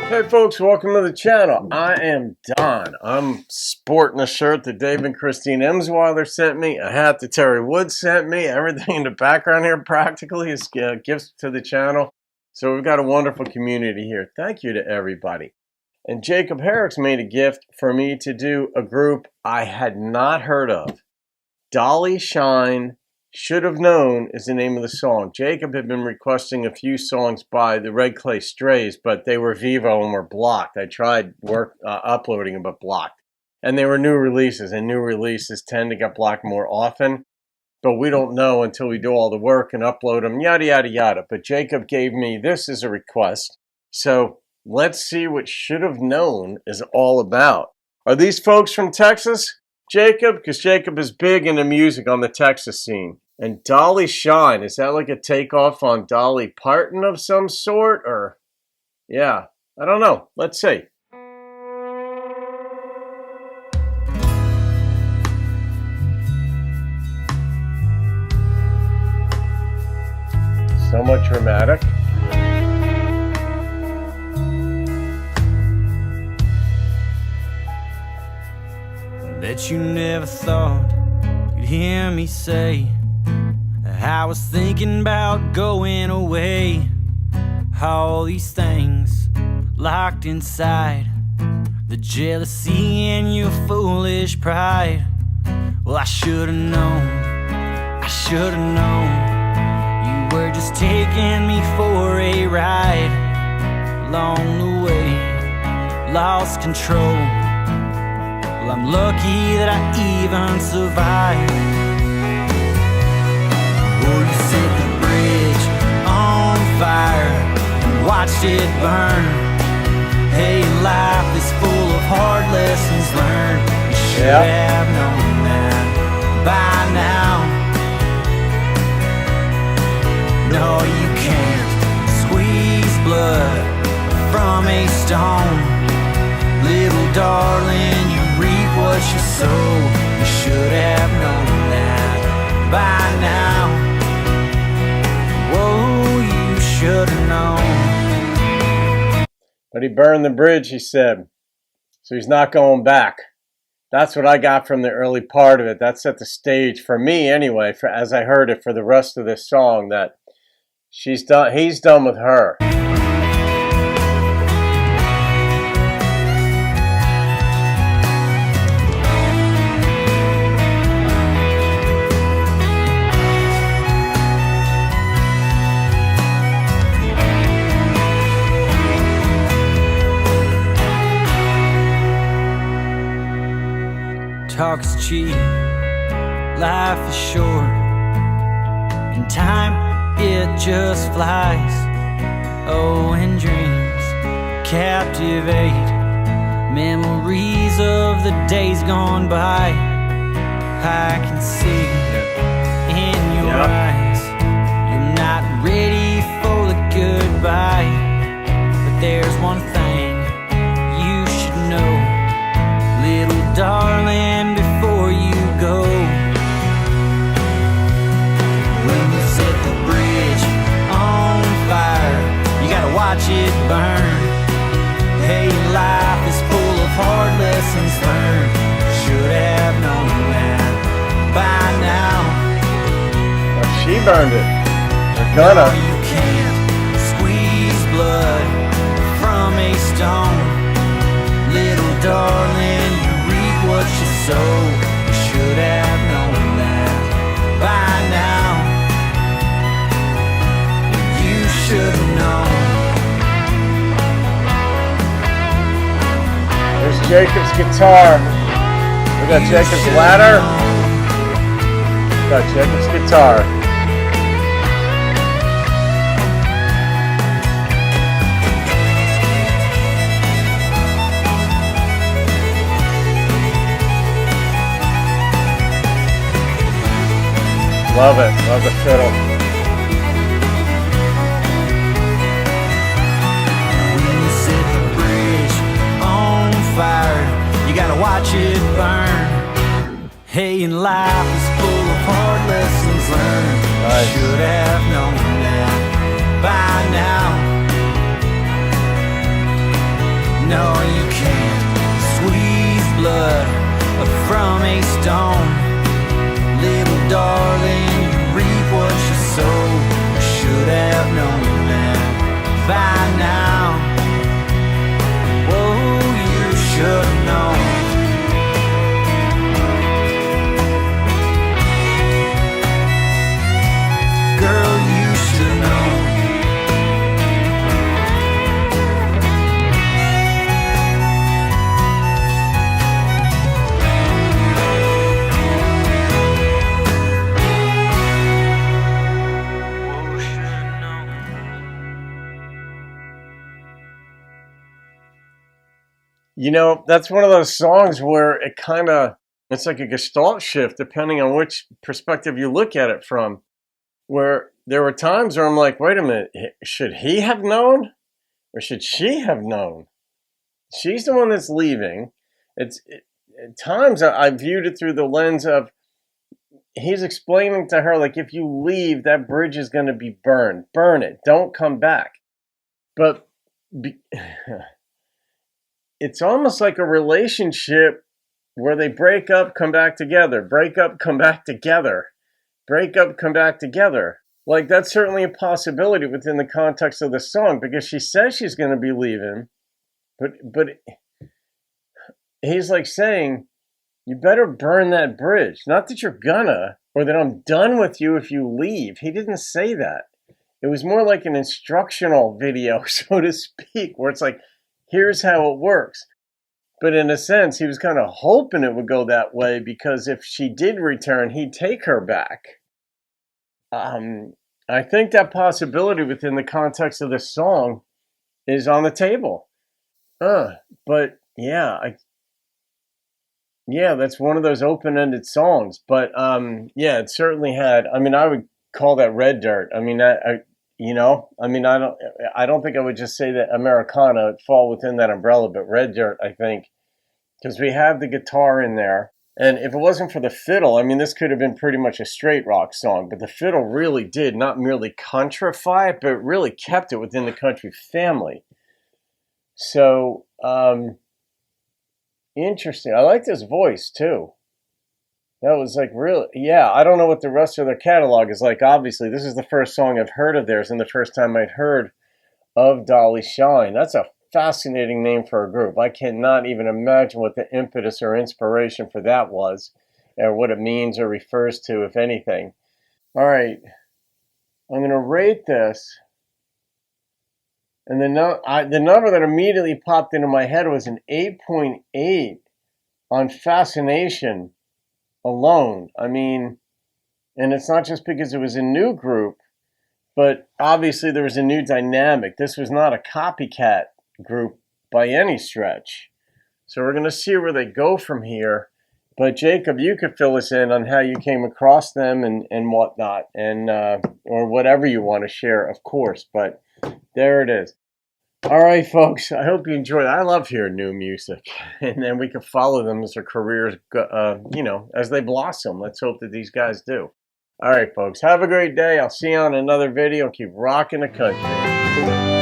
Hey folks, welcome to the channel. I am Don. I'm sporting a shirt that Dave and Christine Emsweiler sent me, a hat that Terry Wood sent me. Everything in the background here practically is gifts to the channel. So we've got a wonderful community here. Thank you to everybody. And Jacob Herricks made a gift for me to do a group I had not heard of. Dolly Shine, Should Have Known is the name of the song. Jacob had been requesting a few songs by the Red Clay Strays, but they were Vivo and were blocked. I tried uploading them, but blocked. And they were new releases, and new releases tend to get blocked more often. But we don't know until we do all the work and upload them, yada, yada, yada. But Jacob gave me this as a request. So let's see what Should Have Known is all about. Are these folks from Texas? Jacob, because Jacob is big into music on the Texas scene. And Dolly Shine, is that like a takeoff on Dolly Parton of some sort? Or, yeah, I don't know. Let's see. Somewhat dramatic. Bet you never thought you'd hear me say I was thinking about going away. All these things locked inside, the jealousy and your foolish pride. Well, I should've known, I should've known. You were just taking me for a ride. Along the way, lost control. Well, I'm lucky that I even survived. Oh, you set the bridge on fire and watched it burn. Hey, life is full of hard lessons learned. You should have known that by now. No, you can't squeeze blood from a stone. Little darling, you reap what you sow. You should have known that by now. Whoa, you should have known. But he burned the bridge, he said. So he's not going back. That's what I got from the early part of it. That set the stage for me anyway, for as I heard it for the rest of this song, that she's done, he's done with her. Talk is cheap, life is short, and time, it just flies. Oh, and dreams captivate memories of the days gone by. I can see in your eyes you're not ready for the goodbye. But there's one thing you should know, little darling, before you go. When you set the bridge on fire, you gotta watch it burn. Hey, life is full of hard lessons learned. Should have known that by now. Well, she burned it. They're gonna. No, you can't squeeze blood from a stone. Little darling, you reap what you sow. You should have known that by now. You should have known. There's Jacob's guitar. We got Jacob's ladder. We got Jacob's guitar. Love it. Love the fiddle. When you set the bridge on fire, you gotta watch it burn. Hey, and life is full of hard lessons learned. Should have known that. by now. No, you can't squeeze blood from a stone. Little darling, you reap what you sow. You should have known that by now. Whoa, you should have known. Girl, you should know. You know, that's one of those songs where it's like a gestalt shift depending on which perspective you look at it from. Where there were times where I'm like, wait a minute, should he have known or should she have known? She's the one that's leaving. At times I viewed it through the lens of he's explaining to her, like, if you leave, that bridge is going to be burned. Burn it. Don't come back. But it's almost like a relationship where they break up, come back together, break up, come back together, break up, come back together. Like, that's certainly a possibility within the context of the song, because she says she's going to be leaving, but he's like saying, you better burn that bridge. Not that you're gonna, or that I'm done with you if you leave. He didn't say that. It was more like an instructional video, so to speak, where it's like, here's how it works. But in a sense, he was kind of hoping it would go that way, because if she did return, he'd take her back. I think that possibility within the context of this song is on the table. But yeah, that's one of those open-ended songs. But yeah, it certainly had. I mean, I would call that red dirt. I mean, I don't think I would just say that Americana would fall within that umbrella, but red dirt, I think, because we have the guitar in there. And if it wasn't for the fiddle, I mean, this could have been pretty much a straight rock song, but the fiddle really did not merely countrify it, but really kept it within the country family. So, interesting. I liked his voice too. That was like really, yeah, I don't know what the rest of their catalog is like. Obviously, this is the first song I've heard of theirs and the first time I'd heard of Dolly Shine. That's a fascinating name for a group. I cannot even imagine what the impetus or inspiration for that was, or what it means or refers to, if anything. All right, I'm going to rate this. And the number that immediately popped into my head was an 8.8 on Fascination alone. I mean, and it's not just because it was a new group, but obviously there was a new dynamic. This was not a copycat group by any stretch. So we're going to see where they go from here. But Jacob, you could fill us in on how you came across them and whatnot, and or whatever you want to share, of course. But there it is. All right, folks, I hope you enjoyed it. I love hearing new music, and then we can follow them as their careers, as they blossom. Let's hope that these guys do. All right, folks, have a great day. I'll see you on another video. Keep rocking the country.